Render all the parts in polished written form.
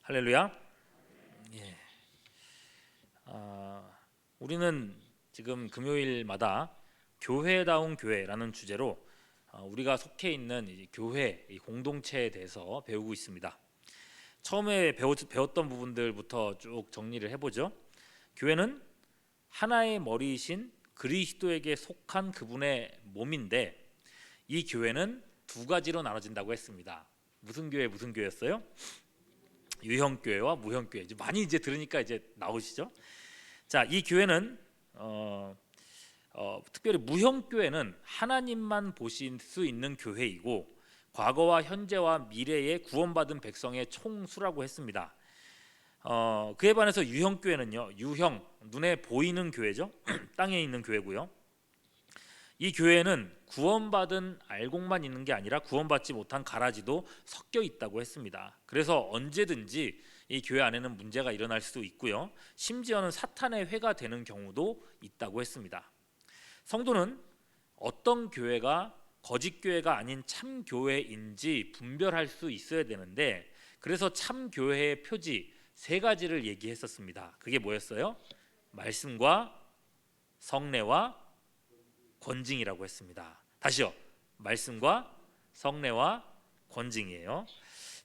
할렐루야. 예. 우리는 지금 금요일마다 교회다운 교회라는 주제로 우리가 속해 있는 이 교회 이 공동체에 대해서 배우고 있습니다. 처음에 배웠던 부분들부터 쭉 정리를 해보죠. 교회는 하나의 머리이신 그리스도에게 속한 그분의 몸인데, 이 교회는 두 가지로 나눠진다고 했습니다. 무슨 교회였어요? 유형교회와 무형교회. 많이 들으니까 이제 나오시죠? 자, 이 교회는 특별히 무형교회는 하나님만 보실 수 있는 교회이고, 과거와 현재와 미래의 구원받은 백성의 총수라고 했습니다. 그에 반해서 유형교회는요, 유형, 눈에 보이는 교회죠. 땅에 있는 교회고요. 이 교회는 구원받은 알곡만 있는 게 아니라 구원받지 못한 가라지도 섞여 있다고 했습니다. 그래서 언제든지 이 교회 안에는 문제가 일어날 수 있고요, 심지어는 사탄의 회가 되는 경우도 있다고 했습니다. 성도는 어떤 교회가 거짓 교회가 아닌 참 교회인지 분별할 수 있어야 되는데, 그래서 참 교회의 표지 세 가지를 얘기했었습니다. 그게 뭐였어요? 말씀과 성례와 권징이라고 했습니다. 다시요. 말씀과 성례와 권징이에요.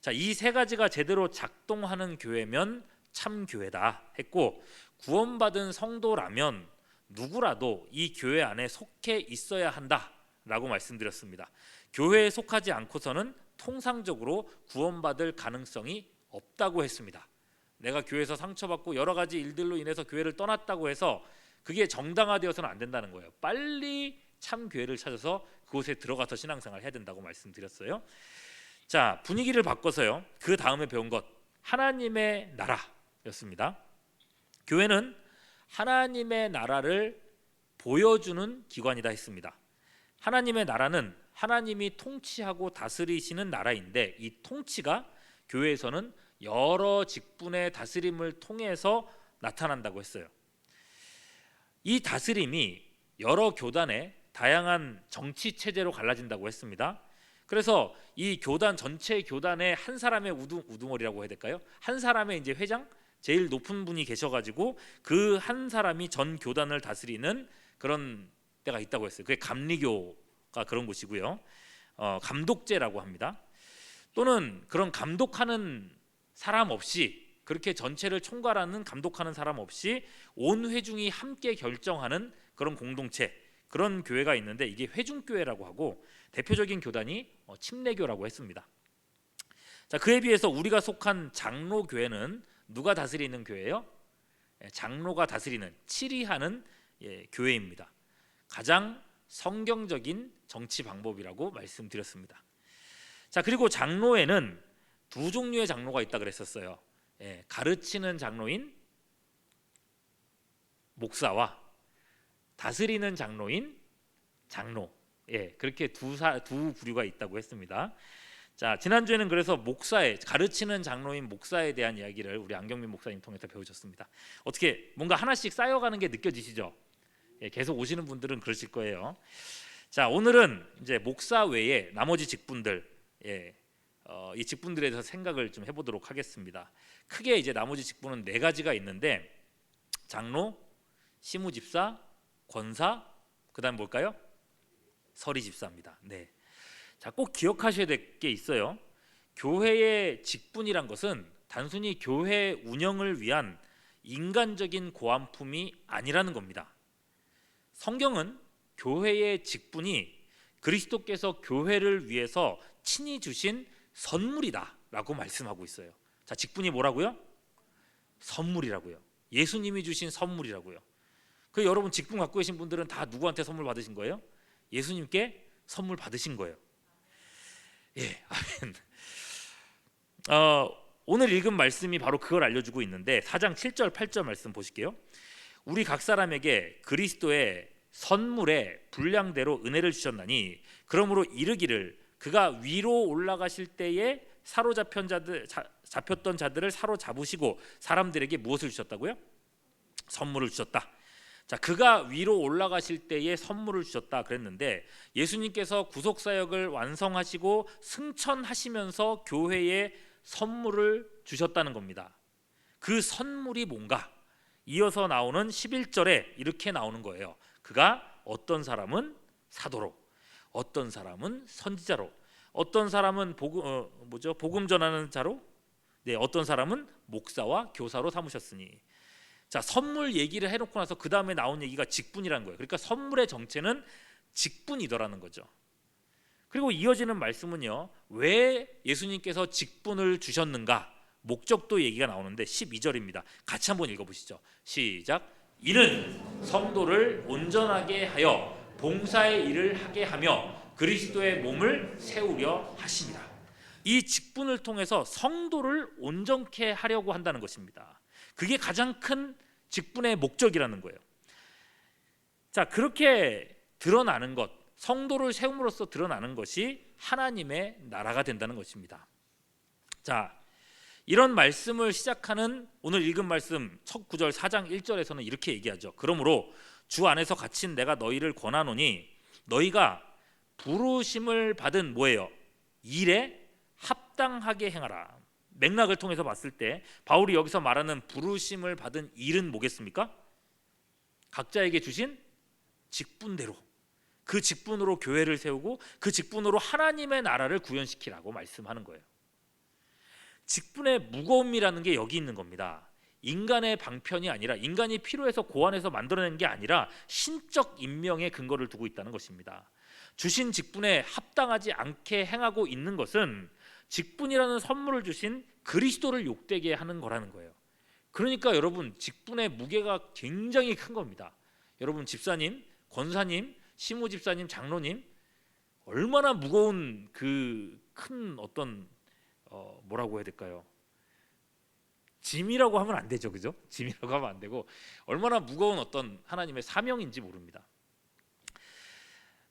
자, 이 세 가지가 제대로 작동하는 교회면 참 교회다 했고, 구원받은 성도라면 누구라도 이 교회 안에 속해 있어야 한다라고 말씀드렸습니다. 교회에 속하지 않고서는 통상적으로 구원받을 가능성이 없다고 했습니다. 내가 교회에서 상처받고 여러 가지 일들로 인해서 교회를 떠났다고 해서 그게 정당화되어서는 안 된다는 거예요. 빨리 참 교회를 찾아서 그곳에 들어가서 신앙생활을 해야 된다고 말씀드렸어요. 자, 분위기를 바꿔서요, 그 다음에 배운 것, 하나님의 나라였습니다. 교회는 하나님의 나라를 보여주는 기관이다 했습니다. 하나님의 나라는 하나님이 통치하고 다스리시는 나라인데, 이 통치가 교회에서는 여러 직분의 다스림을 통해서 나타난다고 했어요. 이 다스림이 여러 교단의 다양한 정치 체제로 갈라진다고 했습니다. 그래서 이 교단, 전체 교단의 한 사람의 우두머리라고 해야 될까요? 한 사람의 이제 회장, 제일 높은 분이 계셔가지고 그 한 사람이 전 교단을 다스리는 그런 때가 있다고 했어요. 그게 감리교가 그런 곳이고요. 감독제라고 합니다. 또는 그런 감독하는 사람 없이, 그렇게 전체를 총괄하는 감독하는 사람 없이 온 회중이 함께 결정하는 그런 공동체, 그런 교회가 있는데, 이게 회중교회라고 하고, 대표적인 교단이 침례교라고 했습니다. 자, 그에 비해서 우리가 속한 장로교회는 누가 다스리는 교회예요? 장로가 다스리는, 치리하는 교회입니다. 가장 성경적인 정치 방법이라고 말씀드렸습니다. 자, 그리고 장로에는 두 종류의 장로가 있다 그랬었어요. 가르치는 장로인 목사와 다스리는 장로인 장로, 그렇게 두 부류가 있다고 했습니다. 자, 지난주에는 그래서 가르치는 장로인 목사에 대한 이야기를 우리 안경민 목사님 통해서 배우셨습니다. 어떻게 뭔가 하나씩 쌓여가는 게 느껴지시죠? 계속 오시는 분들은 그러실 거예요. 자, 오늘은 이제 목사 외에 나머지 직분들, 이 직분들에 대해서 생각을 좀 해보도록 하겠습니다. 크게 이제 나머지 직분은 네 가지가 있는데, 장로, 시무집사, 권사, 그다음 뭘까요? 서리집사입니다. 네. 자, 꼭 기억하셔야 될 게 있어요. 교회의 직분이란 것은 단순히 교회 운영을 위한 인간적인 고안품이 아니라는 겁니다. 성경은 교회의 직분이 그리스도께서 교회를 위해서 친히 주신 선물이다라고 말씀하고 있어요. 자, 직분이 뭐라고요? 선물이라고요. 예수님이 주신 선물이라고요. 그 여러분 직분 갖고 계신 분들은 다 누구한테 선물 받으신 거예요? 예수님께 선물 받으신 거예요. 아멘. 오늘 읽은 말씀이 바로 그걸 알려주고 있는데, 4장 7절 8절 말씀 보실게요. 우리 각 사람에게 그리스도의 선물의 분량대로 은혜를 주셨나니, 그러므로 이르기를 그가 위로 올라가실 때에 잡혔던 자들을 사로잡으시고 사람들에게 무엇을 주셨다고요? 선물을 주셨다. 자, 그가 위로 올라가실 때에 선물을 주셨다 그랬는데, 예수님께서 구속사역을 완성하시고 승천하시면서 교회에 선물을 주셨다는 겁니다. 그 선물이 뭔가? 이어서 나오는 11절에 이렇게 나오는 거예요. 그가 어떤 사람은 사도로, 어떤 사람은 선지자로, 어떤 사람은 복음 전하는 자로, 어떤 사람은 목사와 교사로 삼으셨으니. 자, 선물 얘기를 해놓고 나서 그 다음에 나온 얘기가 직분이라는 거예요. 그러니까 선물의 정체는 직분이더라는 거죠. 그리고 이어지는 말씀은요, 왜 예수님께서 직분을 주셨는가, 목적도 얘기가 나오는데 12절입니다. 같이 한번 읽어보시죠. 시작. 이는 성도를 온전하게 하여 봉사의 일을 하게 하며 그리스도의 몸을 세우려 하심이라. 이 직분을 통해서 성도를 온전케 하려고 한다는 것입니다. 그게 가장 큰 직분의 목적이라는 거예요. 자, 그렇게 드러나는 것, 성도를 세움으로써 드러나는 것이 하나님의 나라가 된다는 것입니다. 자, 이런 말씀을 시작하는 오늘 읽은 말씀 첫 구절 4장 1절에서는 이렇게 얘기하죠. 그러므로 주 안에서 갇힌 내가 너희를 권하노니 너희가 부르심을 받은 뭐예요? 일에 합당하게 행하라. 맥락을 통해서 봤을 때 바울이 여기서 말하는 부르심을 받은 일은 뭐겠습니까? 각자에게 주신 직분대로, 그 직분으로 교회를 세우고 그 직분으로 하나님의 나라를 구현시키라고 말씀하는 거예요. 직분의 무거움이라는 게 여기 있는 겁니다. 인간의 방편이 아니라, 인간이 필요해서 고안해서 만들어낸 게 아니라 신적 임명의 근거를 두고 있다는 것입니다. 주신 직분에 합당하지 않게 행하고 있는 것은 직분이라는 선물을 주신 그리스도를 욕되게 하는 거라는 거예요. 그러니까 여러분, 직분의 무게가 굉장히 큰 겁니다. 여러분, 집사님, 권사님, 시무집사님, 장로님, 얼마나 무거운 그 큰 어떤 뭐라고 해야 될까요? 짐이라고 하면 안 되죠, 그죠? 짐이라고 하면 안 되고 얼마나 무거운 어떤 하나님의 사명인지 모릅니다.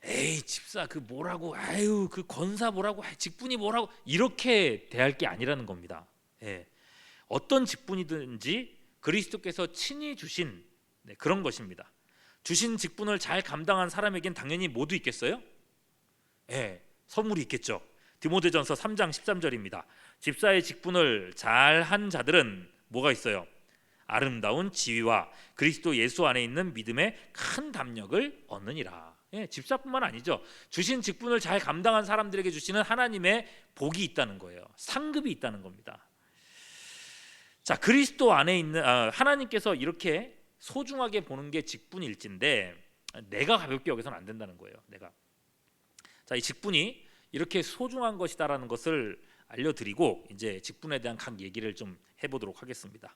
에이, 집사 그 뭐라고, 아유 그 권사 뭐라고, 직분이 뭐라고, 이렇게 대할 게 아니라는 겁니다. 예. 어떤 직분이든지 그리스도께서 친히 주신 그런 것입니다. 주신 직분을 잘 감당한 사람에겐 당연히 모두 있겠어요? 예, 선물이 있겠죠. 디모데전서 3장 13절입니다. 집사의 직분을 잘한 자들은 뭐가 있어요? 아름다운 지위와 그리스도 예수 안에 있는 믿음의 큰 담력을 얻느니라. 예, 집사뿐만 아니죠. 주신 직분을 잘 감당한 사람들에게 주시는 하나님의 복이 있다는 거예요. 상급이 있다는 겁니다. 자, 그리스도 안에 있는 하나님께서 이렇게 소중하게 보는 게 직분일진데 내가 가볍게 여기서는 안 된다는 거예요. 내가. 자, 이 직분이 이렇게 소중한 것이다라는 것을 알려드리고 이제 직분에 대한 각 얘기를 좀 해보도록 하겠습니다.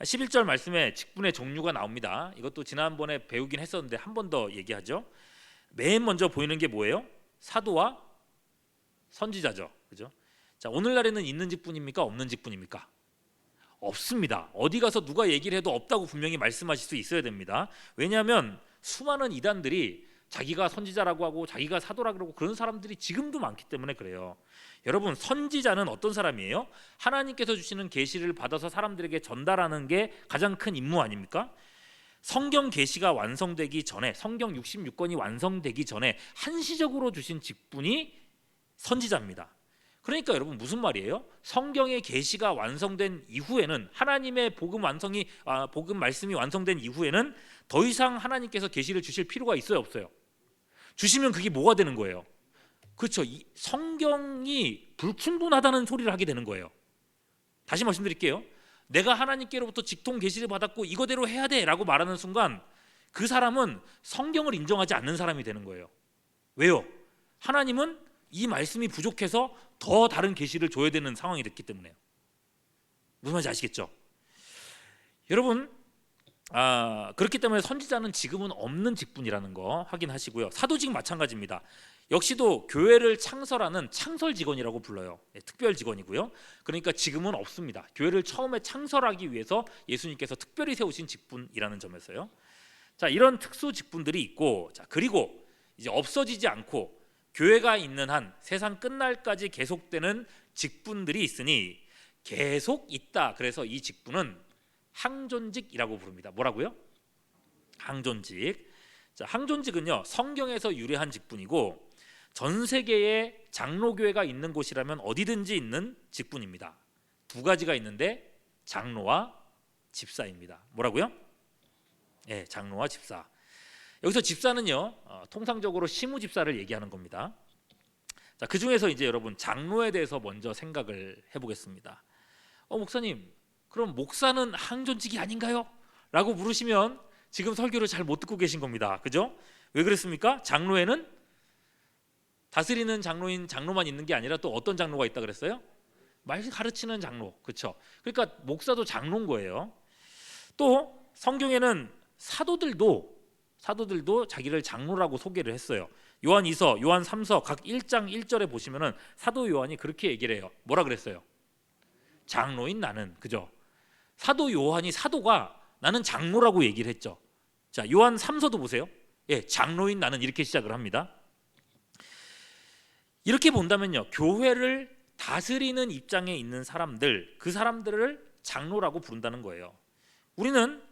11절 말씀에 직분의 종류가 나옵니다. 이것도 지난번에 배우긴 했었는데 한 번 더 얘기하죠. 맨 먼저 보이는 게 뭐예요? 사도와 선지자죠, 그죠? 자, 오늘날에는 있는 직분입니까? 없는 직분입니까? 없습니다. 어디 가서 누가 얘기를 해도 없다고 분명히 말씀하실 수 있어야 됩니다. 왜냐하면 수많은 이단들이 자기가 선지자라고 하고 자기가 사도라고 그러고 그런 사람들이 지금도 많기 때문에 그래요. 여러분, 선지자는 어떤 사람이에요? 하나님께서 주시는 계시를 받아서 사람들에게 전달하는 게 가장 큰 임무 아닙니까? 성경 계시가 완성되기 전에, 성경 66권이 완성되기 전에 한시적으로 주신 직분이 선지자입니다. 그러니까 여러분, 무슨 말이에요? 성경의 계시가 완성된 이후에는, 하나님의 복음 말씀이 완성된 이후에는 더 이상 하나님께서 계시를 주실 필요가 있어요, 없어요? 주시면 그게 뭐가 되는 거예요? 그렇죠. 성경이 불충분하다는 소리를 하게 되는 거예요. 다시 말씀드릴게요. 내가 하나님께로부터 직통 계시를 받았고 이거대로 해야 돼라고 말하는 순간 그 사람은 성경을 인정하지 않는 사람이 되는 거예요. 왜요? 하나님은 이 말씀이 부족해서 더 다른 계시를 줘야 되는 상황이 됐기 때문에요. 무슨 말인지 아시겠죠? 여러분, 그렇기 때문에 선지자는 지금은 없는 직분이라는 거 확인하시고요. 사도직 마찬가지입니다. 역시도 교회를 창설하는 창설 직원이라고 불러요. 특별 직원이고요. 그러니까 지금은 없습니다. 교회를 처음에 창설하기 위해서 예수님께서 특별히 세우신 직분이라는 점에서요. 자, 이런 특수 직분들이 있고, 자, 그리고 이제 없어지지 않고 교회가 있는 한 세상 끝날까지 계속되는 직분들이 있으니 계속 있다. 그래서 이 직분은 항존직이라고 부릅니다. 뭐라고요? 항존직. 자, 항존직은요, 성경에서 유래한 직분이고 전 세계에 장로교회가 있는 곳이라면 어디든지 있는 직분입니다. 두 가지가 있는데 장로와 집사입니다. 뭐라고요? 예, 장로와 집사. 여기서 집사는요, 통상적으로 시무 집사를 얘기하는 겁니다. 자, 그 중에서 이제 여러분 장로에 대해서 먼저 생각을 해보겠습니다. 목사님, 그럼 목사는 항존직이 아닌가요? 라고 물으시면 지금 설교를 잘 못 듣고 계신 겁니다. 그죠? 왜 그랬습니까? 장로에는 다스리는 장로인 장로만 있는 게 아니라 또 어떤 장로가 있다 그랬어요? 말 가르치는 장로. 그렇죠? 그러니까 목사도 장로인 거예요. 또 성경에는 사도들도 자기를 장로라고 소개를 했어요. 요한 2서, 요한 3서 각 1장 1절에 보시면은 사도 요한이 그렇게 얘기를 해요. 뭐라 그랬어요? 장로인 나는. 그죠? 사도 요한이 사도가 나는 장로라고 얘기를 했죠. 자, 요한 3서도 보세요. 예, 장로인 나는 이렇게 시작을 합니다. 이렇게 본다면요, 교회를 다스리는 입장에 있는 사람들, 그 사람들을 장로라고 부른다는 거예요. 우리는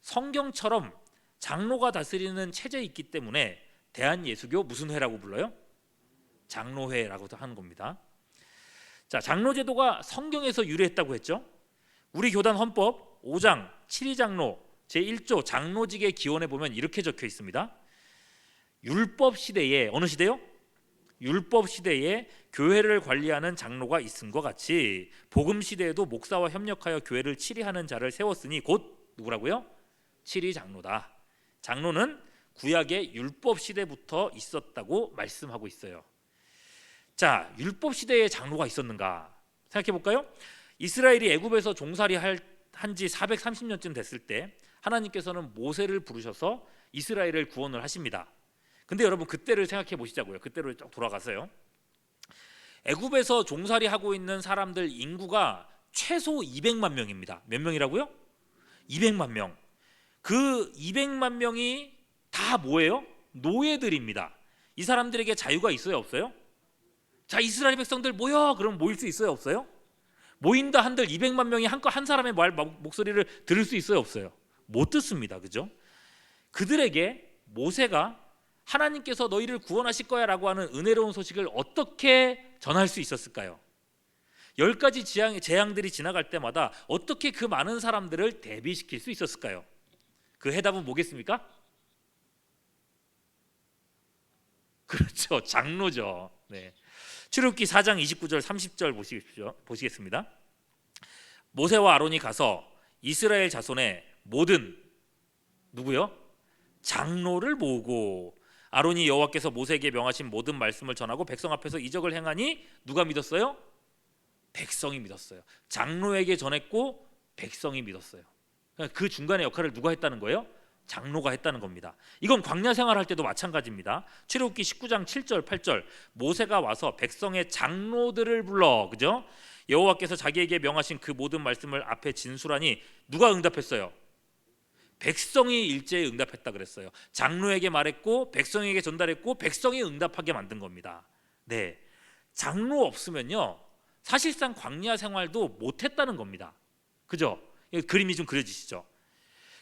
성경처럼 장로가 다스리는 체제에 있기 때문에 대한예수교 무슨 회라고 불러요? 장로회라고 하는 겁니다. 자, 장로제도가 성경에서 유래했다고 했죠. 우리 교단 헌법 5장 7위 장로 제1조 장로직의 기원에 보면 이렇게 적혀 있습니다. 율법 시대에, 어느 시대요? 율법 시대에 교회를 관리하는 장로가 있음과 같이 복음 시대에도 목사와 협력하여 교회를 치리하는 자를 세웠으니 곧 누구라고요? 치리 장로다. 장로는 구약의 율법 시대부터 있었다고 말씀하고 있어요. 자, 율법 시대에 장로가 있었는가 생각해 볼까요? 이스라엘이 애굽에서 종살이 한지 430년쯤 됐을 때 하나님께서는 모세를 부르셔서 이스라엘을 구원을 하십니다. 근데 여러분 그때를 생각해 보시자고요. 그때로 쭉 돌아가서요. 애굽에서 종살이 하고 있는 사람들 인구가 최소 200만 명입니다. 몇 명이라고요? 200만 명. 그 200만 명이 다 뭐예요? 노예들입니다. 이 사람들에게 자유가 있어요, 없어요? 자, 이스라엘 백성들 모여. 그럼 모일 수 있어요, 없어요? 모인다 한들 200만 명이 한 사람의 목소리를 들을 수 있어요, 없어요? 못 듣습니다. 그죠? 그들에게 모세가 하나님께서 너희를 구원하실 거야 라고 하는 은혜로운 소식을 어떻게 전할 수 있었을까요? 10가지 재앙들이 지나갈 때마다 어떻게 그 많은 사람들을 대비시킬 수 있었을까요? 그 해답은 뭐겠습니까? 그렇죠, 장로죠. 네. 출애굽기 4장 29절 30절 보시겠습니다. 모세와 아론이 가서 이스라엘 자손의 모든 누구요? 장로를 모으고 아론이 여호와께서 모세에게 명하신 모든 말씀을 전하고 백성 앞에서 이적을 행하니 누가 믿었어요? 백성이 믿었어요. 장로에게 전했고 백성이 믿었어요. 그 중간의 역할을 누가 했다는 거예요? 장로가 했다는 겁니다. 이건 광야 생활할 때도 마찬가지입니다. 출애굽기 19장 7절 8절 모세가 와서 백성의 장로들을 불러, 그죠? 여호와께서 자기에게 명하신 그 모든 말씀을 앞에 진술하니 누가 응답했어요? 백성이 일제히 응답했다 그랬어요. 장로에게 말했고 백성에게 전달했고 백성이 응답하게 만든 겁니다. 네, 장로 없으면요 사실상 광야 생활도 못했다는 겁니다. 그죠? 그림이 좀 그려지시죠?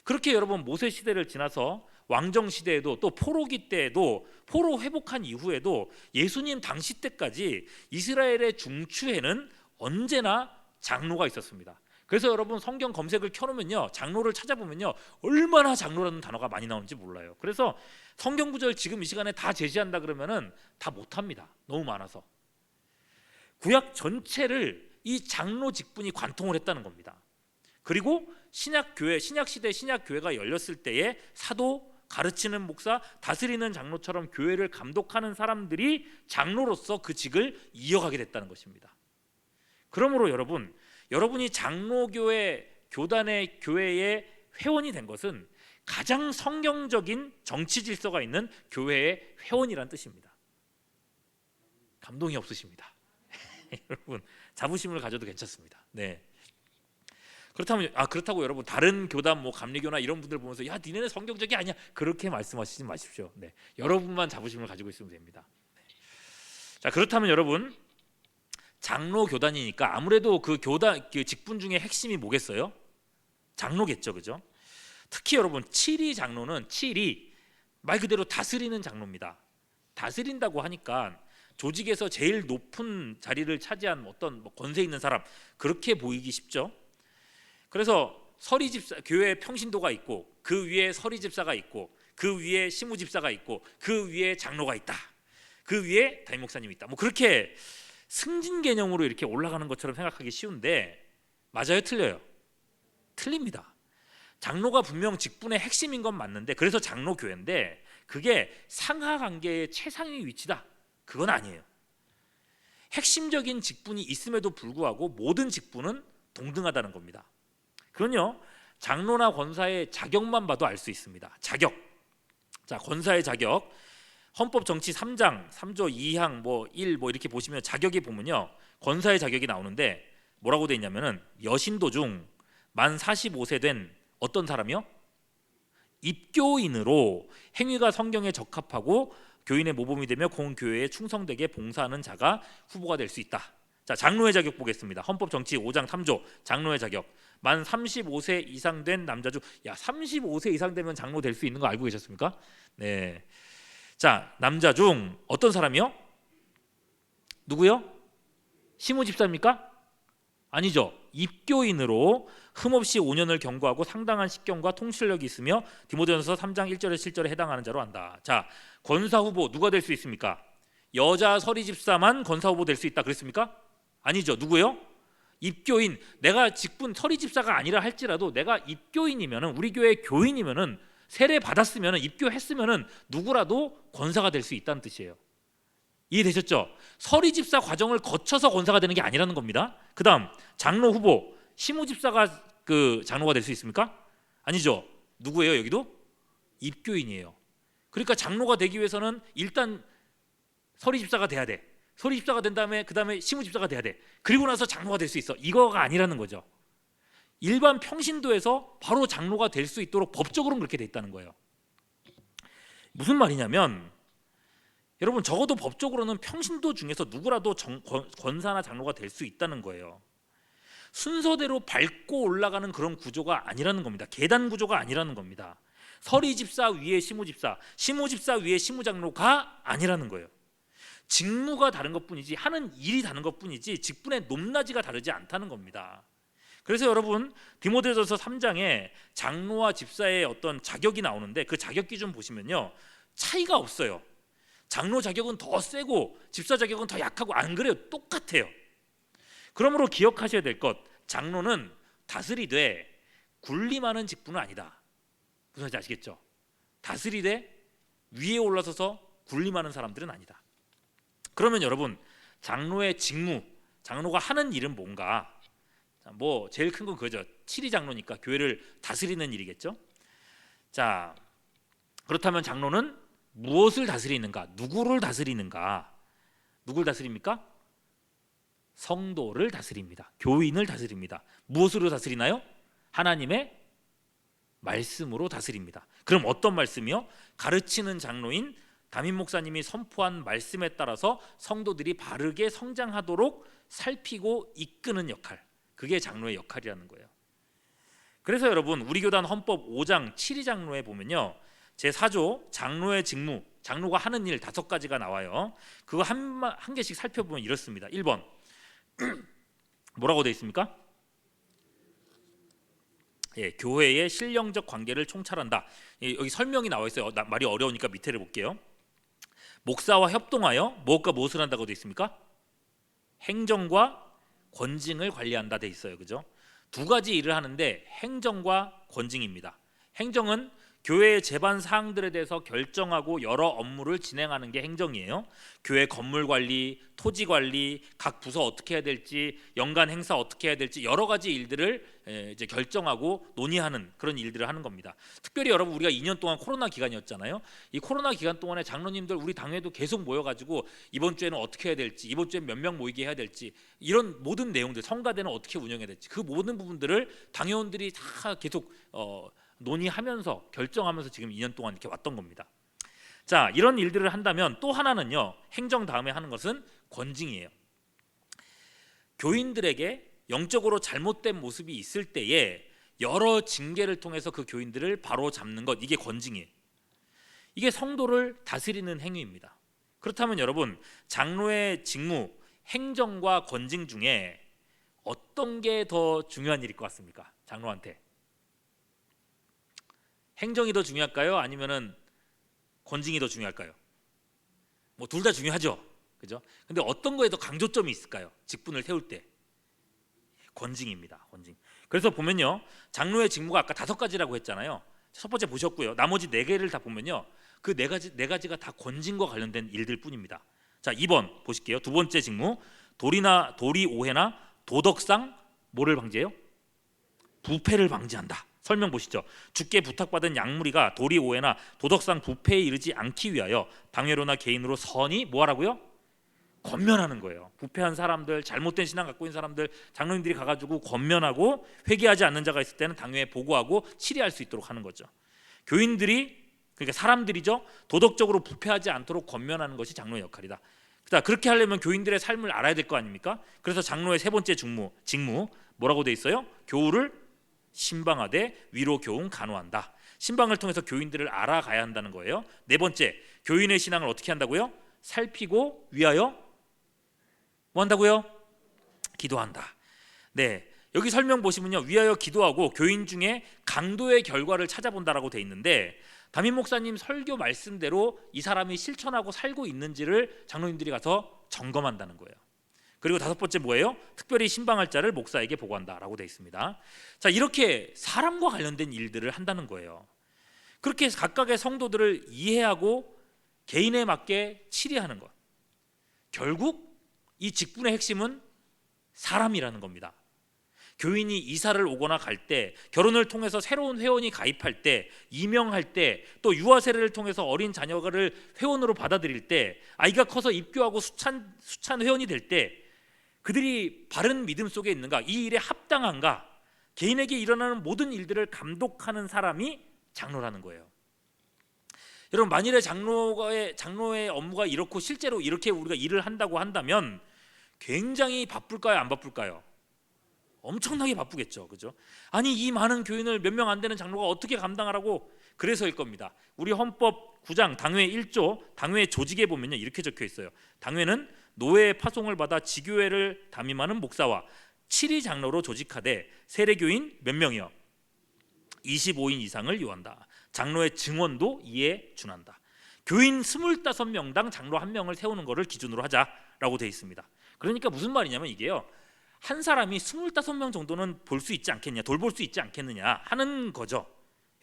그렇게 여러분 모세 시대를 지나서 왕정 시대에도 또 포로기 때에도 포로 회복한 이후에도 예수님 당시 때까지 이스라엘의 중추에는 언제나 장로가 있었습니다. 그래서 여러분 성경 검색을 켜놓으면요 장로를 찾아보면요 얼마나 장로라는 단어가 많이 나오는지 몰라요. 그래서 성경 구절 지금 이 시간에 다 제시한다 그러면은 다 못합니다. 너무 많아서. 구약 전체를 이 장로 직분이 관통을 했다는 겁니다. 그리고 신약교회, 신약시대 신약교회가 열렸을 때에 사도, 가르치는 목사, 다스리는 장로처럼 교회를 감독하는 사람들이 장로로서 그 직을 이어가게 됐다는 것입니다. 그러므로 여러분이 장로교회, 교단의 교회의 회원이 된 것은 가장 성경적인 정치 질서가 있는 교회의 회원이란 뜻입니다. 감동이 없으십니다. 여러분 자부심을 가져도 괜찮습니다. 네. 그렇다고 여러분 다른 교단 감리교나 이런 분들 보면서 야 니네는 성경적이 아니야 그렇게 말씀하시지 마십시오. 네. 여러분만 자부심을 가지고 있으면 됩니다. 네. 자, 그렇다면 여러분 장로 교단이니까 아무래도 그 교단 그 직분 중에 핵심이 뭐겠어요? 장로겠죠, 그죠? 특히 여러분 7위 장로는 7위 말 그대로 다스리는 장로입니다. 다스린다고 하니까 조직에서 제일 높은 자리를 차지한 어떤 권세 있는 사람, 그렇게 보이기 쉽죠. 그래서 서리집사, 교회에 평신도가 있고 그 위에 서리집사가 있고 그 위에 시무집사가 있고 그 위에 장로가 있다, 그 위에 담임 목사님이 있다, 뭐 그렇게 승진 개념으로 이렇게 올라가는 것처럼 생각하기 쉬운데, 맞아요, 틀려요? 틀립니다. 장로가 분명 직분의 핵심인 건 맞는데, 그래서 장로 교회인데 그게 상하 관계의 최상위 위치다, 그건 아니에요. 핵심적인 직분이 있음에도 불구하고 모든 직분은 동등하다는 겁니다. 그럼요, 장로나 권사의 자격만 봐도 알 수 있습니다. 자격. 자, 권사의 자격. 헌법 정치 3장 3조 2항 1 이렇게 보시면 자격이 보면요, 권사의 자격이 나오는데 뭐라고 돼 있냐면은 여신도 중 만 45세 된 어떤 사람이요? 입교인으로 행위가 성경에 적합하고 교인의 모범이 되며 공교회에 충성되게 봉사하는 자가 후보가 될 수 있다. 자, 장로의 자격 보겠습니다. 헌법 정치 5장 3조 장로의 자격. 만 35세 이상 된 남자 중, 야, 35세 이상 되면 장로 될 수 있는 거 알고 계셨습니까? 네. 자, 남자 중 어떤 사람이요? 누구요? 시무집사입니까? 아니죠. 입교인으로 흠없이 5년을 경고하고 상당한 식견과 통실력이 있으며 디모데전서 3장 1절에 7절에 해당하는 자로 한다. 자, 권사 후보 누가 될 수 있습니까? 여자 서리집사만 권사 후보 될 수 있다 그랬습니까? 아니죠. 누구요? 입교인. 내가 직분 서리집사가 아니라 할지라도 내가 입교인이면은, 우리 교회 교인이면은, 세례 받았으면은, 입교했으면은 누구라도 권사가 될 수 있다는 뜻이에요. 이해되셨죠? 서리집사 과정을 거쳐서 권사가 되는 게 아니라는 겁니다. 그다음 장로 후보, 시무집사가 그 장로가 될 수 있습니까? 아니죠. 누구예요? 여기도 입교인이에요. 그러니까 장로가 되기 위해서는 일단 서리집사가 돼야 돼. 서리집사가 된 다음에 그 다음에 시무집사가 돼야 돼. 그리고 나서 장로가 될 수 있어. 이거가 아니라는 거죠. 일반 평신도에서 바로 장로가 될 수 있도록 법적으로는 그렇게 돼 있다는 거예요. 무슨 말이냐면, 여러분, 적어도 법적으로는 평신도 중에서 누구라도 권사나 장로가 될 수 있다는 거예요. 순서대로 밟고 올라가는 그런 구조가 아니라는 겁니다. 계단 구조가 아니라는 겁니다. 서리집사 위에 시무집사, 시무집사 위에 시무장로가 아니라는 거예요. 직무가 다른 것뿐이지, 하는 일이 다른 것뿐이지 직분의 높낮이가 다르지 않다는 겁니다. 그래서 여러분, 디모데전서 3장에 장로와 집사의 어떤 자격이 나오는데 그 자격 기준 보시면요, 차이가 없어요. 장로 자격은 더 세고 집사 자격은 더 약하고, 안 그래요? 똑같아요. 그러므로 기억하셔야 될 것, 장로는 다스리되 군림하는 직분은 아니다. 무슨 말인지 아시겠죠? 다스리되 위에 올라서서 군림하는 사람들은 아니다. 그러면 여러분, 장로의 직무, 장로가 하는 일은 뭔가? 뭐 제일 큰 건 그거죠. 7위 장로니까 교회를 다스리는 일이겠죠. 자, 그렇다면 장로는 무엇을 다스리는가? 누구를 다스리는가? 누굴 다스립니까? 성도를 다스립니다. 교인을 다스립니다. 무엇으로 다스리나요? 하나님의 말씀으로 다스립니다. 그럼 어떤 말씀이요? 가르치는 장로인 담임 목사님이 선포한 말씀에 따라서 성도들이 바르게 성장하도록 살피고 이끄는 역할, 그게 장로의 역할이라는 거예요. 그래서 여러분, 우리 교단 헌법 5장 7위 장로에 보면요, 제4조 장로의 직무, 장로가 하는 일 5가지가 나와요. 그거 한 개씩 살펴보면 이렇습니다. 1번 뭐라고 되어 있습니까? 예, 교회의 신령적 관계를 총찰한다. 예, 여기 설명이 나와 있어요. 말이 어려우니까 밑에를 볼게요. 목사와 협동하여 무엇과 무엇을 한다고 되어 있습니까? 행정과 권징을 관리한다 돼 있어요. 그죠? 두 가지 일을 하는데 행정과 권징입니다. 행정은 교회의 제반 사항들에 대해서 결정하고 여러 업무를 진행하는 게 행정이에요. 교회 건물 관리, 토지 관리, 각 부서 어떻게 해야 될지, 연간 행사 어떻게 해야 될지, 여러 가지 일들을 이제 결정하고 논의하는 그런 일들을 하는 겁니다. 특별히 여러분, 우리가 2년 동안 코로나 기간이었잖아요. 이 코로나 기간 동안에 장로님들 우리 당회도 계속 모여가지고 이번 주에는 어떻게 해야 될지, 이번 주에 몇 명 모이게 해야 될지, 이런 모든 내용들, 성가대는 어떻게 운영해야 될지, 그 모든 부분들을 당회원들이 다 계속 논의하면서 결정하면서 지금 2년 동안 이렇게 왔던 겁니다. 자, 이런 일들을 한다면 또 하나는요, 행정 다음에 하는 것은 권징이에요. 교인들에게 영적으로 잘못된 모습이 있을 때에 여러 징계를 통해서 그 교인들을 바로 잡는 것, 이게 권징이에요. 이게 성도를 다스리는 행위입니다. 그렇다면 여러분, 장로의 직무, 행정과 권징 중에 어떤 게 더 중요한 일일 것 같습니까? 장로한테 행정이 더 중요할까요? 아니면은 권징이 더 중요할까요? 뭐 둘 다 중요하죠, 그죠? 근데 어떤 거에 더 강조점이 있을까요? 직분을 세울 때 권징입니다. 권징. 그래서 보면요, 장로의 직무가 아까 5가지라고 했잖아요. 첫 번째 보셨고요. 나머지 4개를 다 보면요, 그 네 가지가 다 권징과 관련된 일들 뿐입니다. 자, 2번 보실게요. 두 번째 직무, 도리 오해나 도덕상 뭐를 방지해요? 부패를 방지한다. 설명 보시죠. 주께 부탁받은 약물이가 도리 오해나 도덕상 부패에 이르지 않기 위하여 당회로나 개인으로 선이 뭐하라고요? 권면하는 거예요. 부패한 사람들, 잘못된 신앙 갖고 있는 사람들, 장로님들이 가가지고 권면하고, 회개하지 않는 자가 있을 때는 당회에 보고하고 치리할 수 있도록 하는 거죠. 교인들이, 그러니까 사람들이죠, 도덕적으로 부패하지 않도록 권면하는 것이 장로의 역할이다. 그렇게 하려면 교인들의 삶을 알아야 될 거 아닙니까? 그래서 장로의 세 번째 직무 뭐라고 돼 있어요? 교우를 신방하되 위로 교훈 간호한다. 신방을 통해서 교인들을 알아가야 한다는 거예요. 네 번째, 교인의 신앙을 어떻게 한다고요? 살피고 위하여 뭐 한다고요? 기도한다. 네, 여기 설명 보시면요, 위하여 기도하고 교인 중에 강도의 결과를 찾아본다라고 돼 있는데, 담임 목사님 설교 말씀대로 이 사람이 실천하고 살고 있는지를 장로님들이 가서 점검한다는 거예요. 그리고 5번째 뭐예요? 특별히 신방할 자를 목사에게 보고한다라고 돼 있습니다. 자, 이렇게 사람과 관련된 일들을 한다는 거예요. 그렇게 각각의 성도들을 이해하고 개인에 맞게 치리하는 것, 결국 이 직분의 핵심은 사람이라는 겁니다. 교인이 이사를 오거나 갈 때, 결혼을 통해서 새로운 회원이 가입할 때, 임명할 때, 또 유아 세례를 통해서 어린 자녀를 회원으로 받아들일 때, 아이가 커서 입교하고 수찬 회원이 될 때 그들이 바른 믿음 속에 있는가, 이 일에 합당한가, 개인에게 일어나는 모든 일들을 감독하는 사람이 장로라는 거예요. 여러분, 만일에 장로의 업무가 이렇고 실제로 이렇게 우리가 일을 한다고 한다면 굉장히 바쁠까요? 안 바쁠까요? 엄청나게 바쁘겠죠, 그죠? 아니, 이 많은 교인을 몇 명 안 되는 장로가 어떻게 감당하라고? 그래서일 겁니다. 우리 헌법 9장 당회 1조 당회 조직에 보면요, 이렇게 적혀 있어요. 당회는 노회의 파송을 받아 지교회를 담임하는 목사와 7위 장로로 조직하되 세례교인 몇 명이요? 25인 이상을 요한다. 장로의 증언도 이에 준한다. 교인 25명당 장로 1명을 세우는 것을 기준으로 하자라고 되어 있습니다. 그러니까 무슨 말이냐면, 이게요, 한 사람이 25명 정도는 볼 수 있지 않겠냐, 돌볼 수 있지 않겠느냐 하는 거죠.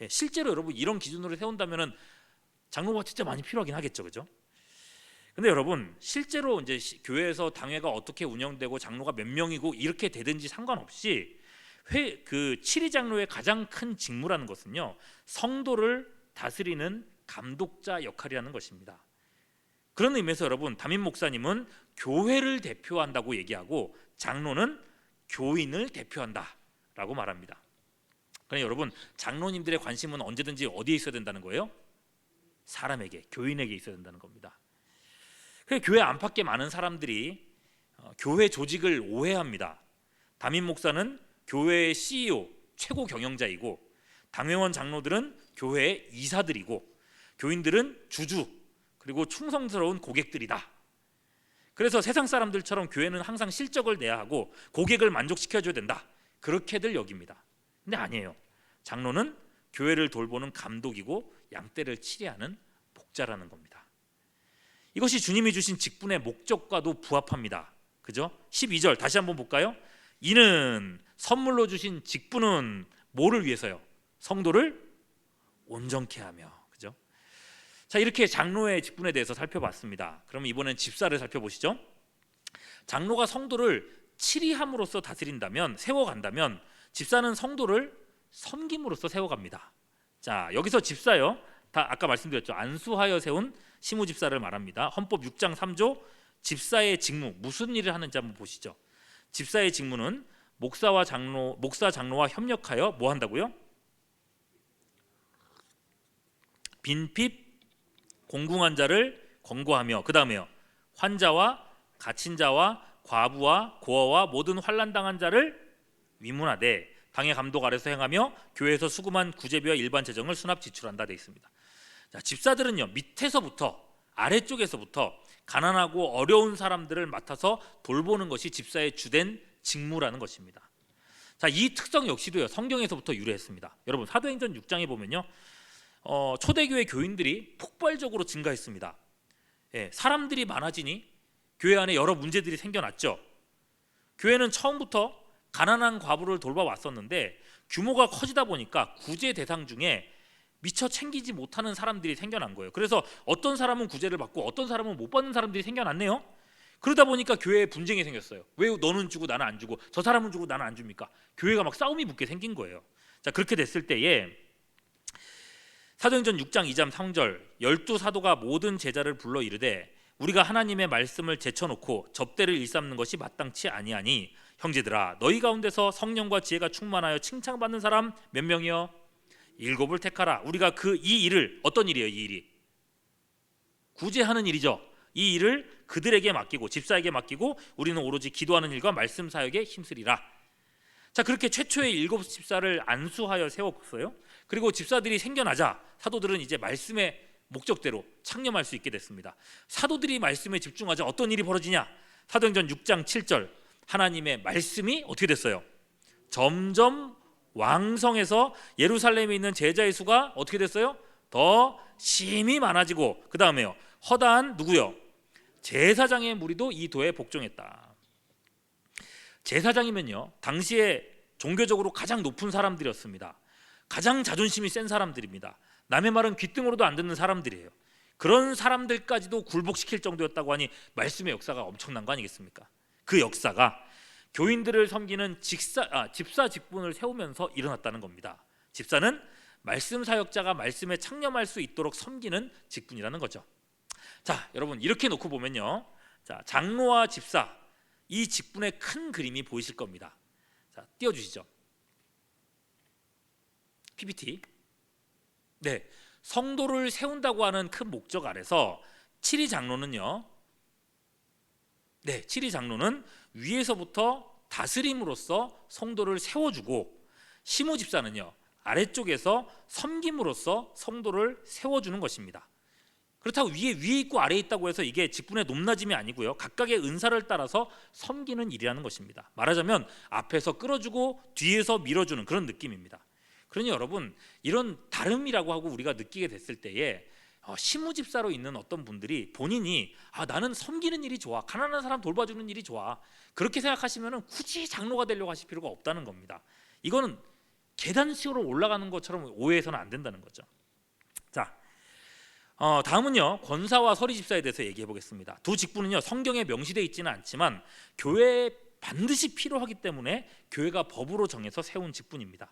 실제로 여러분 이런 기준으로 세운다면은 장로가 진짜 많이 필요하긴 하겠죠, 그죠? 근데 여러분, 실제로 이제 교회에서 당회가 어떻게 운영되고 장로가 몇 명이고 이렇게 되든지 상관없이 그 7위 장로의 가장 큰 직무라는 것은요, 성도를 다스리는 감독자 역할이라는 것입니다. 그런 의미에서 여러분, 담임 목사님은 교회를 대표한다고 얘기하고 장로는 교인을 대표한다라고 말합니다. 그러니까 여러분, 장로님들의 관심은 언제든지 어디에 있어야 된다는 거예요? 사람에게, 교인에게 있어야 된다는 겁니다. 그래서 교회 안팎의 많은 사람들이 교회 조직을 오해합니다. 담임 목사는 교회의 CEO, 최고 경영자이고, 당회원 장로들은 교회의 이사들이고, 교인들은 주주 그리고 충성스러운 고객들이다. 그래서 세상 사람들처럼 교회는 항상 실적을 내야 하고 고객을 만족시켜줘야 된다, 그렇게들 여깁니다. 근데 아니에요. 장로는 교회를 돌보는 감독이고 양떼를 치리하는 목자라는 겁니다. 이것이 주님이 주신 직분의 목적과도 부합합니다. 그죠? 12절 다시 한번 볼까요? 이는 선물로 주신 직분은 뭐를 위해서요? 성도를 온전케 하며. 그죠? 자, 이렇게 장로의 직분에 대해서 살펴봤습니다. 그럼 이번엔 집사를 살펴보시죠. 장로가 성도를 치리함으로써 다스린다면, 세워간다면, 집사는 성도를 섬김으로써 세워갑니다. 자, 여기서 집사요, 다 아까 말씀드렸죠. 안수하여 세운 시무집사를 말합니다. 헌법 6장 3조 집사의 직무, 무슨 일을 하는지 한번 보시죠. 집사의 직무는 목사 장로와 협력하여 뭐 한다고요? 빈핍 공궁한 자를 권고하며, 그 다음에요, 환자와 갇힌 자와 과부와 고아와 모든 환난 당한 자를 위문하되 당의 감독 아래서 행하며 교회에서 수금한 구제비와 일반 재정을 수납 지출한다 되어 있습니다. 자, 집사들은요, 밑에서부터, 아래쪽에서부터 가난하고 어려운 사람들을 맡아서 돌보는 것이 집사의 주된 직무라는 것입니다. 자, 이 특성 역시도요 성경에서부터 유래했습니다. 여러분 사도행전 6장에 보면요 초대교회 교인들이 폭발적으로 증가했습니다. 사람들이 많아지니 교회 안에 여러 문제들이 생겨났죠. 교회는 처음부터 가난한 과부를 돌봐왔었는데 규모가 커지다 보니까 구제 대상 중에 미처 챙기지 못하는 사람들이 생겨난 거예요. 그래서 어떤 사람은 구제를 받고 어떤 사람은 못 받는 사람들이 생겨났네요. 그러다 보니까 교회에 분쟁이 생겼어요. 왜 너는 주고 나는 안 주고 저 사람은 주고 나는 안 줍니까? 교회가 막 싸움이 붙게 생긴 거예요. 자, 그렇게 됐을 때에 사도행전 6장 2장 3절 12사도가 모든 제자를 불러 이르되 우리가 하나님의 말씀을 제쳐놓고 접대를 일삼는 것이 마땅치 아니하니 형제들아 너희 가운데서 성령과 지혜가 충만하여 칭찬받는 사람 몇 명이요? 7을 택하라. 우리가 이 일을 어떤 일이에요? 이 일이 구제하는 일이죠. 이 일을 그들에게 맡기고 집사에게 맡기고 우리는 오로지 기도하는 일과 말씀 사역에 힘쓰리라. 자, 그렇게 최초의 7 집사를 안수하여 세웠어요. 그리고 집사들이 생겨나자 사도들은 이제 말씀의 목적대로 창념할 수 있게 됐습니다. 사도들이 말씀에 집중하자 어떤 일이 벌어지냐? 사도행전 6장 7절 하나님의 말씀이 어떻게 됐어요? 점점 왕성해서 예루살렘에 있는 제자의 수가 어떻게 됐어요? 더 심히 많아지고 그 다음에요 허다한 누구요? 제사장의 무리도 이 도에 복종했다. 제사장이면요 당시에 종교적으로 가장 높은 사람들이었습니다. 가장 자존심이 센 사람들입니다. 남의 말은 귓등으로도 안 듣는 사람들이에요. 그런 사람들까지도 굴복시킬 정도였다고 하니 말씀의 역사가 엄청난 거 아니겠습니까? 그 역사가 교인들을 섬기는 집사 직분을 세우면서 일어났다는 겁니다. 집사는 말씀 사역자가 말씀에 창념할 수 있도록 섬기는 직분이라는 거죠. 자, 여러분 이렇게 놓고 보면요, 자, 장로와 집사 이 직분의 큰 그림이 보이실 겁니다. 자, 띄워주시죠. PPT. 네, 성도를 세운다고 하는 큰 목적 아래서 7위 장로는요. 네, 7위 장로는 위에서부터 다스림으로써 성도를 세워주고 시무 집사는요 아래쪽에서 섬김으로써 성도를 세워주는 것입니다. 그렇다고 위에 있고 아래에 있다고 해서 이게 직분의 높낮임이 아니고요 각각의 은사를 따라서 섬기는 일이라는 것입니다. 말하자면 앞에서 끌어주고 뒤에서 밀어주는 그런 느낌입니다. 그러니 여러분 이런 다름이라고 하고 우리가 느끼게 됐을 때에 시무집사로 있는 어떤 분들이 본인이 나는 섬기는 일이 좋아, 가난한 사람 돌봐주는 일이 좋아, 그렇게 생각하시면 굳이 장로가 되려고 하실 필요가 없다는 겁니다. 이거는 계단식으로 올라가는 것처럼 오해해서는 안 된다는 거죠. 자, 다음은요 권사와 서리집사에 대해서 얘기해 보겠습니다. 두 직분은요 성경에 명시되어 있지는 않지만 교회에 반드시 필요하기 때문에 교회가 법으로 정해서 세운 직분입니다.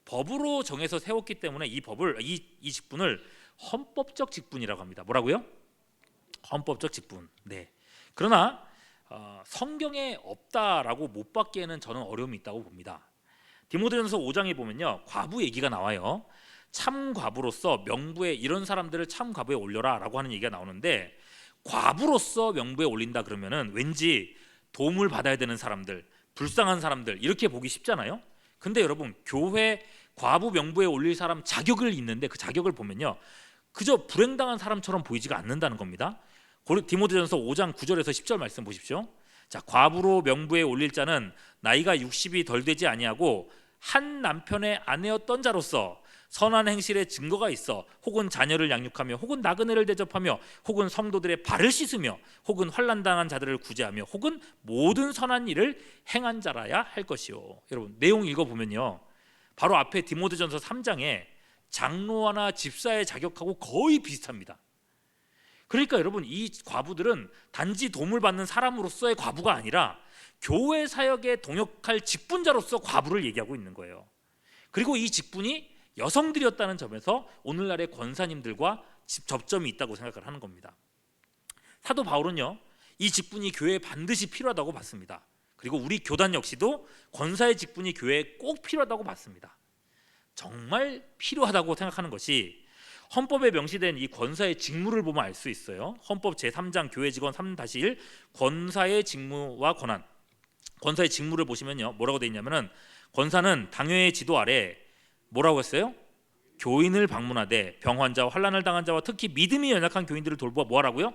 법으로 정해서 세웠기 때문에 이 직분을 헌법적 직분이라고 합니다. 뭐라고요? 헌법적 직분. 네. 그러나 성경에 없다라고 못 받기에는 저는 어려움이 있다고 봅니다. 디모데전서 5장에 보면요 과부 얘기가 나와요. 참 과부로서 명부에 이런 사람들을 참 과부에 올려라라고 하는 얘기가 나오는데 과부로서 명부에 올린다 그러면은 왠지 도움을 받아야 되는 사람들, 불쌍한 사람들 이렇게 보기 쉽잖아요. 근데 여러분 교회 과부 명부에 올릴 사람 자격을 있는데 그 자격을 보면요 그저 불행당한 사람처럼 보이지가 않는다는 겁니다. 디모데전서 5장 9절에서 10절 말씀 보십시오. 자, 과부로 명부에 올릴 자는 나이가 60이 덜 되지 아니하고 한 남편의 아내였던 자로서 선한 행실의 증거가 있어 혹은 자녀를 양육하며 혹은 나그네를 대접하며 혹은 성도들의 발을 씻으며 혹은 환난당한 자들을 구제하며 혹은 모든 선한 일을 행한 자라야 할 것이요. 여러분 내용 읽어보면요 바로 앞에 디모데전서 3장에 장로나 집사의 자격하고 거의 비슷합니다. 그러니까 여러분 이 과부들은 단지 도움을 받는 사람으로서의 과부가 아니라 교회 사역에 동역할 직분자로서 과부를 얘기하고 있는 거예요. 그리고 이 직분이 여성들이었다는 점에서 오늘날의 권사님들과 접점이 있다고 생각을 하는 겁니다. 사도 바울은요 이 직분이 교회에 반드시 필요하다고 봤습니다. 그리고 우리 교단 역시도 권사의 직분이 교회에 꼭 필요하다고 봤습니다. 정말 필요하다고 생각하는 것이 헌법에 명시된 이 권사의 직무를 보면 알 수 있어요. 헌법 제3장 교회 직원 3-1 권사의 직무와 권한. 권사의 직무를 보시면요 뭐라고 되어 있냐면은 권사는 당회의 지도 아래 뭐라고 했어요? 교인을 방문하되 병환자와 환난을 당한 자와 특히 믿음이 연약한 교인들을 돌보아 뭐하라고요?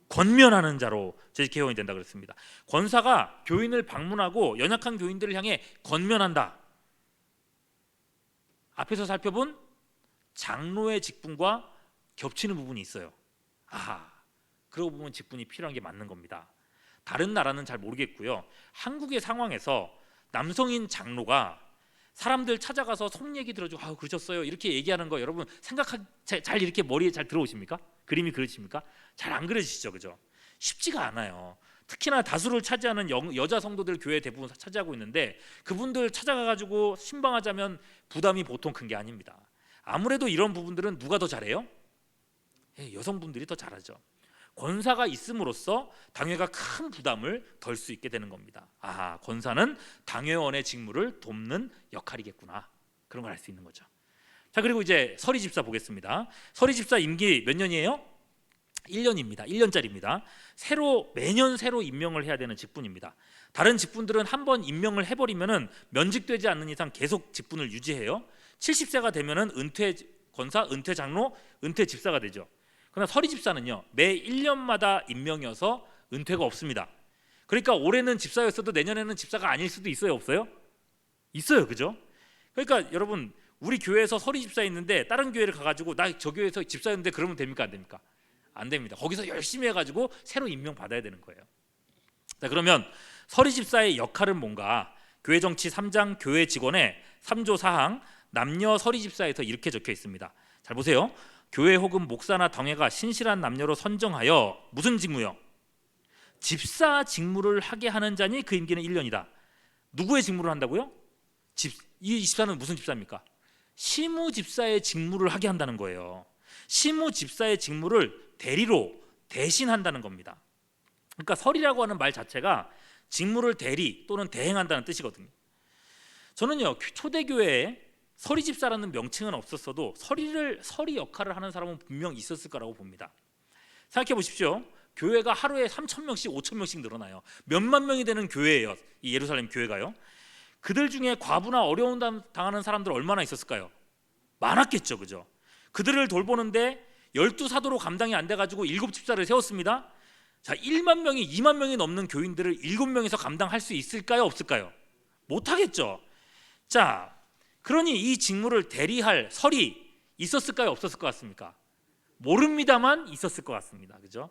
권면하는 자로 재직회원이 된다 그랬습니다. 권사가 교인을 방문하고 연약한 교인들을 향해 권면한다. 앞에서 살펴본 장로의 직분과 겹치는 부분이 있어요. 그러고 보면 직분이 필요한 게 맞는 겁니다. 다른 나라는 잘 모르겠고요. 한국의 상황에서 남성인 장로가 사람들 찾아가서 속 얘기 들어주고 그러셨어요 이렇게 얘기하는 거 여러분 잘 이렇게 머리에 잘 들어오십니까? 그림이 그려지십니까? 잘 안 그려지시죠, 그죠? 쉽지가 않아요. 특히나 다수를 차지하는 여자 성도들 교회 대부분 차지하고 있는데 그분들 찾아가가지고 신방하자면 부담이 보통 큰 게 아닙니다. 아무래도 이런 부분들은 누가 더 잘해요? 여성분들이 더 잘하죠. 권사가 있음으로써 당회가 큰 부담을 덜 수 있게 되는 겁니다. 권사는 당회원의 직무를 돕는 역할이겠구나, 그런 걸 알 수 있는 거죠. 자, 그리고 이제 서리집사 보겠습니다. 서리집사 임기 몇 년이에요? 1년입니다. 1년짜리입니다. 매년 새로 임명을 해야 되는 직분입니다. 다른 직분들은 한번 임명을 해버리면은 면직되지 않는 이상 계속 직분을 유지해요. 70세가 되면은 은퇴 권사, 은퇴 장로, 은퇴 집사가 되죠. 그러나 서리집사는요, 매 1년마다 임명이어서 은퇴가 없습니다. 그러니까 올해는 집사였어도 내년에는 집사가 아닐 수도 있어요, 없어요? 있어요, 그죠? 그러니까 여러분, 우리 교회에서 서리집사 있는데 다른 교회를 가가지고 나 저 교회에서 집사였는데 그러면 됩니까, 안 됩니까? 안 됩니다. 거기서 열심히 해가지고 새로 임명 받아야 되는 거예요. 자, 그러면 서리집사의 역할은 뭔가? 교회 정치 3장 교회 직원의 3조 4항 남녀 서리집사에서 이렇게 적혀 있습니다. 잘 보세요. 교회 혹은 목사나 당회가 신실한 남녀로 선정하여 무슨 직무요? 집사 직무를 하게 하는 자니 그 임기는 1년이다. 누구의 직무를 한다고요? 이 집사는 무슨 집사입니까? 시무 집사의 직무를 하게 한다는 거예요. 시무 집사의 직무를 대리로 대신한다는 겁니다. 그러니까 설이라고 하는 말 자체가 직무를 대리 또는 대행한다는 뜻이거든요. 저는요, 초대교회에 서리집사라는 명칭은 없었어도 서리 역할을 하는 사람은 분명 있었을 거라고 봅니다. 생각해 보십시오. 교회가 하루에 3,000명씩 5,000명씩 늘어나요. 몇만 명이 되는 교회예요, 이 예루살렘 교회가요. 그들 중에 과부나 어려움 당하는 사람들 얼마나 있었을까요? 많았겠죠, 그죠? 그들을 돌보는데 12사도로 감당이 안 돼가지고 7집사를 세웠습니다. 자, 1만 명이 2만 명이 넘는 교인들을 7명에서 감당할 수 있을까요, 없을까요? 못하겠죠. 자, 그러니 이 직무를 대리할 설이 있었을까요, 없었을 것 같습니까? 모릅니다만 있었을 것 같습니다. 그죠?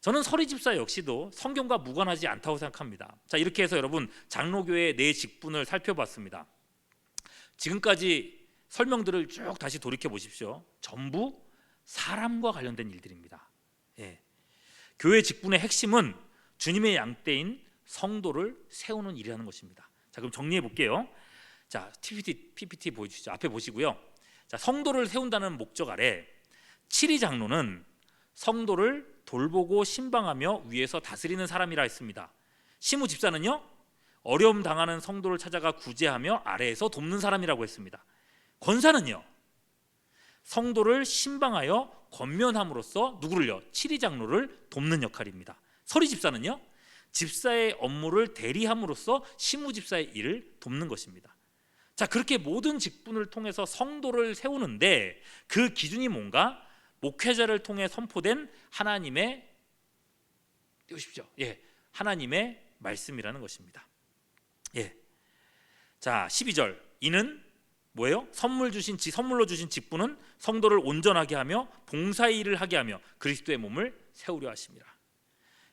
저는 서리집사 역시도 성경과 무관하지 않다고 생각합니다. 자, 이렇게 해서 여러분 장로교회의 네 직분을 살펴봤습니다. 지금까지 설명들을 쭉 다시 돌이켜 보십시오. 전부 사람과 관련된 일들입니다. 교회 직분의 핵심은 주님의 양떼인 성도를 세우는 일이라는 것입니다. 자, 그럼 정리해 볼게요. 자, PPT 보여주시죠. 앞에 보시고요. 자, 성도를 세운다는 목적 아래 7위 장로는 성도를 돌보고 신방하며 위에서 다스리는 사람이라 했습니다. 시무 집사는요, 어려움 당하는 성도를 찾아가 구제하며 아래에서 돕는 사람이라고 했습니다. 권사는요, 성도를 신방하여 권면함으로써 누구를요? 7위 장로를 돕는 역할입니다. 서리 집사는요, 집사의 업무를 대리함으로써 시무 집사의 일을 돕는 것입니다. 자, 그렇게 모든 직분을 통해서 성도를 세우는데 그 기준이 뭔가? 목회자를 통해 선포된 하나님의 띄우십시오. 하나님의 말씀이라는 것입니다. 자, 12절. 이는 뭐예요? 선물로 주신 직분은 성도를 온전하게 하며 봉사의 일을 하게 하며 그리스도의 몸을 세우려 하심이라.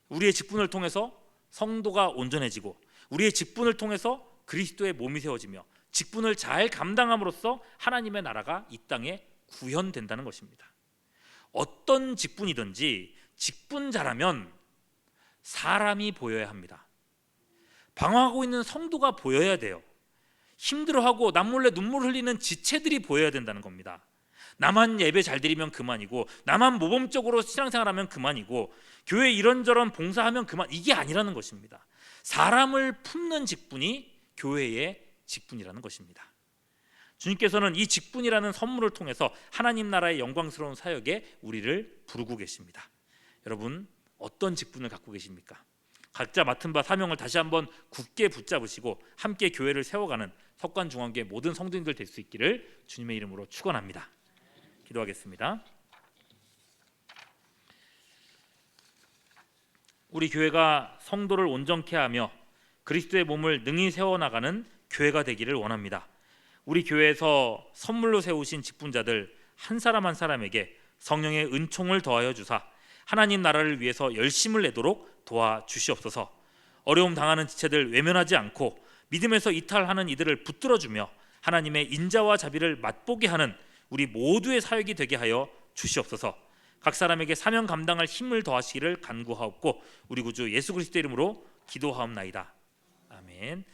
우리의 직분을 통해서 성도가 온전해지고 우리의 직분을 통해서 그리스도의 몸이 세워지며 직분을 잘 감당함으로써 하나님의 나라가 이 땅에 구현된다는 것입니다. 어떤 직분이든지 직분자라면 사람이 보여야 합니다. 방황하고 있는 성도가 보여야 돼요. 힘들어하고 남몰래 눈물 흘리는 지체들이 보여야 된다는 겁니다. 나만 예배 잘 드리면 그만이고 나만 모범적으로 신앙생활하면 그만이고 교회 이런저런 봉사하면 그만, 이게 아니라는 것입니다. 사람을 품는 직분이 교회의 직분이라는 것입니다. 주님께서는 이 직분이라는 선물을 통해서 하나님 나라의 영광스러운 사역에 우리를 부르고 계십니다. 여러분, 어떤 직분을 갖고 계십니까? 각자 맡은 바 사명을 다시 한번 굳게 붙잡으시고 함께 교회를 세워가는 석관중앙교회 모든 성도님들 될 수 있기를 주님의 이름으로 축원합니다. 기도하겠습니다. 우리 교회가 성도를 온전케 하며 그리스도의 몸을 능히 세워나가는 교회가 되기를 원합니다. 우리 교회에서 선물로 세우신 직분자들 한 사람 한 사람에게 성령의 은총을 더하여 주사 하나님 나라를 위해서 열심을 내도록 도와주시옵소서. 어려움 당하는 지체들 외면하지 않고 믿음에서 이탈하는 이들을 붙들어주며 하나님의 인자와 자비를 맛보게 하는 우리 모두의 사역이 되게 하여 주시옵소서. 각 사람에게 사명 감당할 힘을 더하시기를 간구하옵고 우리 구주 예수 그리스도 이름으로 기도하옵나이다. 아멘.